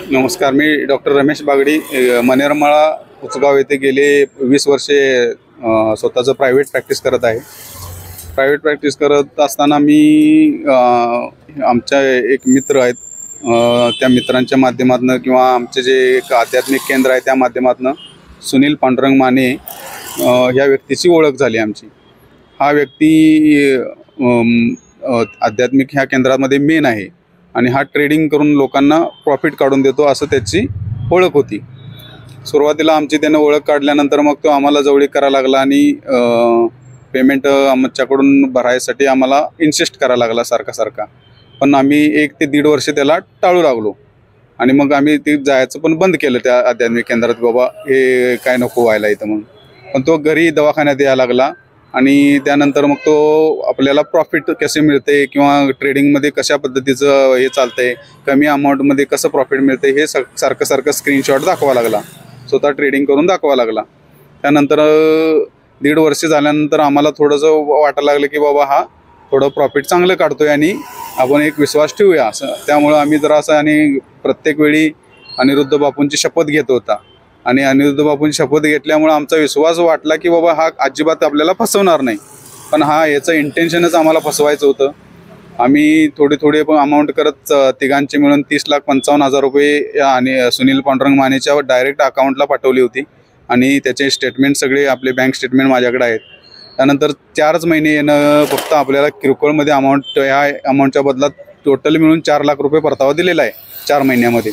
नमस्कार, मी डॉक्टर रमेश बागडी मनेरमाळा उचगाव येथे गेले 20 वर्षे स्वतःचं प्रायव्हेट प्रॅक्टिस करत आहे. प्रायव्हेट प्रॅक्टिस करत असताना मी आमच्या एक मित्र आहेत, त्या मित्रांच्या माध्यमातून किंवा आमचे जे एक आध्यात्मिक केंद्र आहे त्या माध्यमातून सुनील पांडुरंग माने ह्या व्यक्तीची ओळख झाली आमची. हा व्यक्ती आध्यात्मिक ह्या केंद्रामध्ये मेन आहे आणि हा ट्रेडिंग करून लोकांना प्रॉफिट काढून देतो असं त्याची ओळख होती. सुरुवातीला आमची त्यानं ओळख काढल्यानंतर मग तो आम्हाला जवळीक करायला लागला आणि पेमेंट आमच्याकडून भरायसाठी आम्हाला इन्सिस्ट करायला लागला सारखा. पण आम्ही 1 ते 1.5 वर्ष त्याला टाळू लागलो आणि मग आम्ही ते जायचं पण बंद केलं त्या आध्यात्मिक केंद्रात. बाबा हे काय नको व्हायला इथं म्हणून. पण तो घरी दवाखान्यात यायला लागला आणि त्यानंतर मग तो आपल्याला प्रॉफिट कसे मिळते किंवा ट्रेडिंगमध्ये कशा पद्धतीचं हे चालतंय, कमी अमाऊंटमध्ये कसं प्रॉफिट मिळते हे सारखं स्क्रीनशॉट दाखवा लागला, स्वतः ट्रेडिंग करून दाखवा लागला. त्यानंतर 1.5 वर्ष झाल्यानंतर आम्हाला थोडंसं वाटायला लागलं की बाबा हा थोडं प्रॉफिट चांगलं काढतोय आणि आपण एक विश्वास ठेवूया असं. त्यामुळं आम्ही जरा असं आणि प्रत्येक वेळी अनिरुद्ध बापूंची शपथ घेत होता आणि अनिरुद्ध बापूंची शपथ घेतल्यामुळे आमचा विश्वास वाटला की बाबा हा अजिबात आपल्याला फसवणार नाही. पण याचं इंटेन्शनच आम्हाला फसवायचं होतं. आम्ही थोडे अमाऊंट करत तिघांचे मिळून 30,55,000 रुपये आणि सुनील पांडुरंग मानेच्या डायरेक्ट अकाउंटला पाठवली होती आणि त्याचे स्टेटमेंट सगळे आपले बँक स्टेटमेंट माझ्याकडे आहेत. त्यानंतर 4च महिने येणं फक्त आपल्याला किरकोळमध्ये अमाऊंट, ह्या अमाऊंटच्या बदलात टोटल मिळून 4 लाख रुपये परतावा दिलेला आहे 4 महिन्यामध्ये.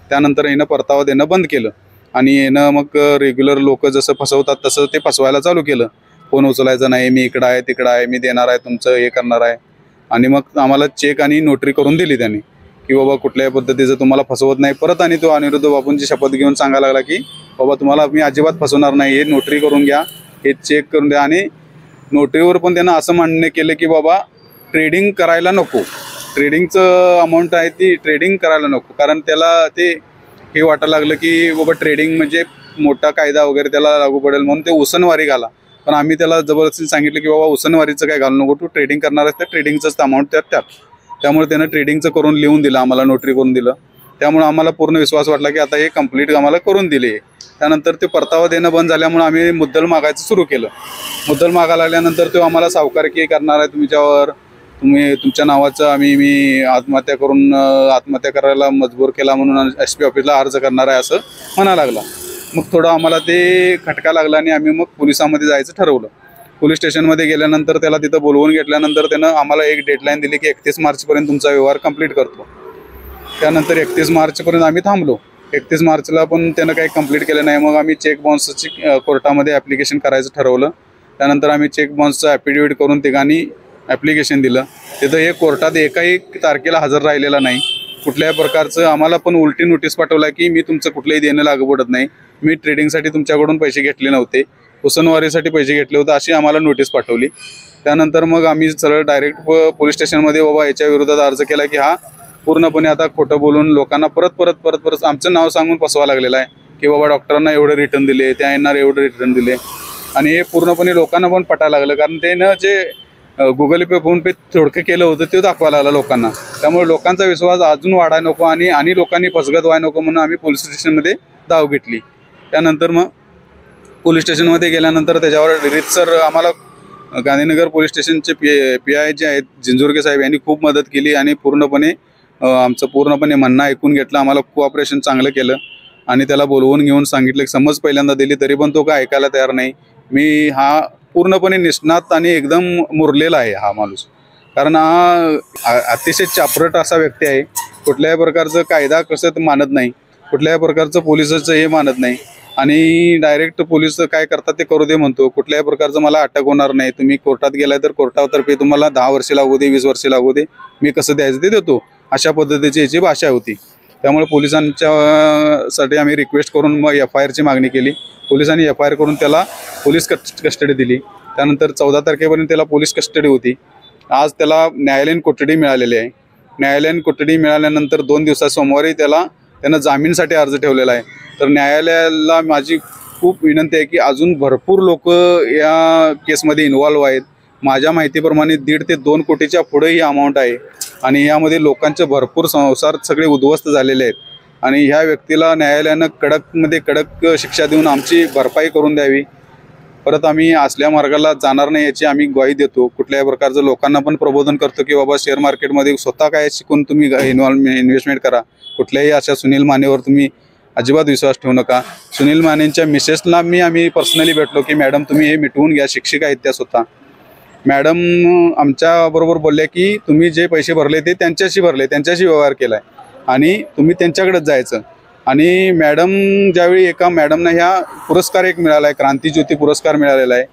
त्यानंतर येणं परतावा देणं बंद केलं आणि येणं मग रेग्युलर लोक जसं फसवतात तसं ते फसवायला चालू केलं. फोन उचलायचं नाही, मी इकडं आहे तिकडं आहे, मी देणार आहे, तुमचं हे करणार आहे. आणि मग आम्हाला चेक आणि नोटरी करून दिली त्यांनी की बाबा कुठल्याही पद्धतीचं तुम्हाला फसवत नाही. परत आणि तो अनिरुद्ध बापूंची शपथ घेऊन सांगायला लागला की बाबा तुम्हाला मी अजिबात फसवणार नाही, हे नोटरी करून घ्या, हे चेक करून द्या. आणि नोटरीवर पण त्यांना असं मान्य केलं की बाबा ट्रेडिंग करायला नको, ट्रेडिंगचं अमाऊंट आहे ती ट्रेडिंग करायला नको. कारण त्याला ते हे वाटायला लागलं की बाबा ट्रेडिंग म्हणजे मोठा कायदा वगैरे त्याला लागू पडेल म्हणून ते उसनवारी घाला. पण आम्ही त्याला जबरदस्ती सांगितलं की बाबा उसनवारीचं काय घालू नको, तू ट्रेडिंग करणार आहेस तर ट्रेडिंगचंच अमाऊंट त्यात. त्यामुळे त्यानं ट्रेडिंगचं करून लिहून दिलं, आम्हाला नोटरी करून दिलं. त्यामुळे आम्हाला पूर्ण विश्वास वाटला की आता हे कंप्लीट आम्हाला करून दिले. त्यानंतर ते परतावा देणं बंद झाल्यामुळे आम्ही मुद्दल मागायचं सुरू केलं. मुद्दल मागायला लागल्यानंतर तो आम्हाला सावकारकी करणार आहे तुमच्यावर, तुम्ही तुमच्या नावाचं मी आत्महत्या करायला मजबूर केला म्हणून SP ऑफिसला अर्ज करणार आहे असं म्हणायला लागला. मग थोडं आम्हाला ते खटका लागला आणि आम्ही मग पोलिसांमध्ये जायचं ठरवलं. पोलीस स्टेशनमध्ये गेल्यानंतर त्याला तिथं बोलवून घेतल्यानंतर त्यानं आम्हाला एक डेडलाईन दिली की 31 मार्चपर्यंत तुमचा व्यवहार कंप्लीट करतो. त्यानंतर 31 मार्चपर्यंत आम्ही थांबलो. 31 मार्चला पण त्यानं काही कंप्लीट केलं नाही. मग आम्ही चेक बाउन्सची कोर्टामध्ये ॲप्लिकेशन करायचं ठरवलं. त्यानंतर आम्ही चेक बाउन्सचं ॲफिडेविट करून तिघांनी ॲप्लिकेशन दिलं. तिथं हे कोर्टात एकाही तारखेला हजर राहिलेला नाही. कुठल्याही प्रकारचं आम्हाला पण उलटी नोटीस पाठवला की मी तुमचं कुठलंही देणं लागू पडत नाही, मी ट्रेडिंगसाठी तुमच्याकडून पैसे घेतले नव्हते, उसनवारीसाठी पैसे घेतले होते अशी आम्हाला नोटीस पाठवली. त्यानंतर मग आम्ही सरळ डायरेक्ट पोलीस स्टेशनमध्ये बाबा याच्या विरोधात अर्ज केला की हा पूर्णपणे आता खोटं बोलून लोकांना परत आमचं नाव सांगून फसवा लागलेलं आहे की बाबा डॉक्टरांना एवढं रिटर्न दिले, त्या यांना एवढं रिटर्न दिले. आणि हे पूर्णपणे लोकांना पण पटायला लागलं कारण त्यानं जे गुगल पे, फोन पे थोडकं केलं होतं ते दाखवायला लागलं लोकांना. त्यामुळे लोकांचा विश्वास अजून वाढायला नको आणि लोकांनी फसगत व्हायला नको म्हणून आम्ही पोलीस स्टेशनमध्ये धाव घेतली. त्यानंतर मग पोलीस स्टेशनमध्ये गेल्यानंतर त्याच्यावर रीतसर आम्हाला गांधीनगर पोलीस स्टेशनचे PI जे आहेत जिंजुर्गे साहेब यांनी खूप मदत केली आणि पूर्णपणे आमचं म्हणणं ऐकून घेतलं. आम्हाला कोऑपरेशन चांगलं केलं आणि त्याला बोलवून घेऊन सांगितलं की समज पहिल्यांदा दिली तरी पण तो काय ऐकायला तयार नाही. मी हा पूर्णपणे निष्णात आणि एकदम मुरलेला आहे हा माणूस. कारण हा अतिशय चापरट असा व्यक्ती आहे. कुठल्याही प्रकारचं कायदा कसं मानत नाही, कुठल्याही प्रकारचं पोलिसाचं हे मानत नाही आणि डायरेक्ट पोलीस काय करतात ते करू दे म्हणतो. कुठल्याही प्रकारचं मला अटक होणार नाही, तुम्ही कोर्टात गेलाय तर कोर्टातर्फे तुम्हाला 10 वर्ष लागू दे, 20 वर्ष लागू दे, मी कसं द्यायचं ते देतो, अशा पद्धतीची याची भाषा होती. त्यामुळे पोलिसांच्यासाठी आम्ही रिक्वेस्ट करून मग FIRची मागणी केली. पोलिसांनी FIR करून त्याला पोलीस कस्टडी दिली. त्यानंतर 14 तारखेपर्यंत त्याला पोलीस कस्टडी होती. आज त्याला न्यायालयीन कोठडी मिळालेली आहे. न्यायालयीन कोठडी मिळाल्यानंतर 2 दिवसात सोमवारी त्यानं जामीनसाठी अर्ज ठेवलेला आहे. तर न्यायालयाला माझी खूप विनंती आहे की अजून भरपूर लोक या केसमध्ये इन्व्हॉल्व आहेत. माझ्या माहितीप्रमाणे 1.5 ते 2 कोटीच्या पुढे ही अमाऊंट आहे आणि यामध्ये लोकांचे भरपूर संसार सगळे उद्ध्वस्त झालेले आहेत. आणि ह्या व्यक्तीला न्यायालयानं कडकमध्ये कडक शिक्षा देऊन आमची भरपाई करून द्यावी. परत आम्ही असल्या मार्गाला जाणार नाही याची आम्ही ग्वाही देतो. कुठल्याही प्रकारचं लोकांना पण प्रबोधन करतो की बाबा शेअर मार्केटमध्ये स्वतः काय शिकून तुम्ही इन्व्हेस्टमेंट करा. कुठल्याही अशा सुनील मानेवर तुम्ही अजिबात विश्वास ठेवू नका. सुनील मानेंच्या मिसेसला आम्ही पर्सनली भेटलो की मॅडम तुम्ही हे मिटवून घ्या. शिक्षिका आहेत त्या स्वतः. मॅडम आमच्याबरोबर बोलल्या की तुम्ही जे पैसे भरले ते त्यांच्याशी भरले, त्यांच्याशी व्यवहार केला आहे आणि तुम्ही त्यांच्याकडेच जायचं. आणि मॅडम ज्यावेळी एका मॅडमना ह्या पुरस्कार एक मिळाला आहे, क्रांतीज्योती पुरस्कार मिळालेला आहे.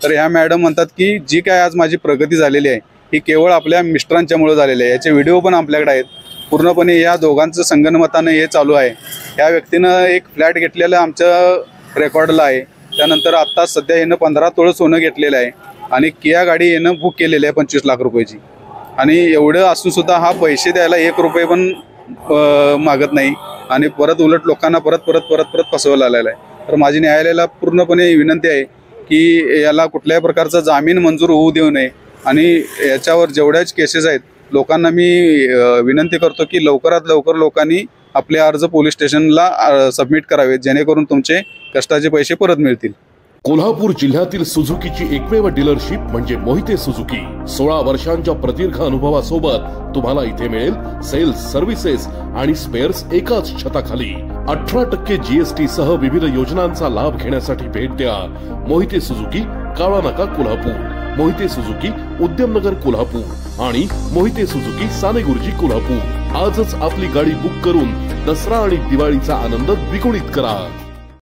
तर ह्या मॅडम म्हणतात की जी काय आज माझी प्रगती झालेली आहे ही केवळ आपल्या मिस्टरांच्यामुळे झालेली आहे. याचे व्हिडिओ पण आपल्याकडे आहेत. पूर्णपणे या दोघांचं संगनमतानं हे चालू आहे. या व्यक्तीनं एक फ्लॅट घेतलेलं आमच्या रेकॉर्डला आहे. त्यानंतर आत्ता सध्या यानं 15 तोळं सोनं घेतलेलं आहे आणि किया गाडी यानं बुक केलेली आहे 25 लाख रुपयाची. आणि एवढं असूनसुद्धा हा पैसे द्यायला 1 रुपये पण मागत नाही आणि परत उलट लोकांना परत फसवलं आलेलं आहे. तर माझी न्यायालयाला पूर्णपणे विनंती आहे की याला कुठल्याही प्रकारचा जामीन मंजूर होऊ देऊ नये आणि याच्यावर जेवढ्याच केसेस आहेत लोकांना मी विनंती करतो की लवकरात लवकर लोकांनी आपले अर्ज पोलीस स्टेशनला सबमिट करावेत जेणेकरून तुमचे कष्टाचे पैसे परत मिळतील. कोल्हापूर जिल्ह्यातील सुझुकीची एकमेव डीलरशिप म्हणजे मोहिते सुझुकी. 16 वर्षांच्या प्रदीर्घ अनुभवासोबत तुम्हाला इथे मिळेल सेल्स, सर्व्हिसेस आणि स्पेअर्स एकाच छताखाली. 18% GST सह विविध योजनांचा लाभ घेण्यासाठी भेट द्या. मोहिते सुझुकी, काळा नाका, कोल्हापूर. मोहिते सुझुकी, उद्यमनगर, कोल्हापूर आणि मोहिते सुझुकी, सानेगुरुजी, कोल्हापूर. आजच आपली गाडी बुक करून दसरा आणि दिवाळीचा आनंद द्विगुणित करा.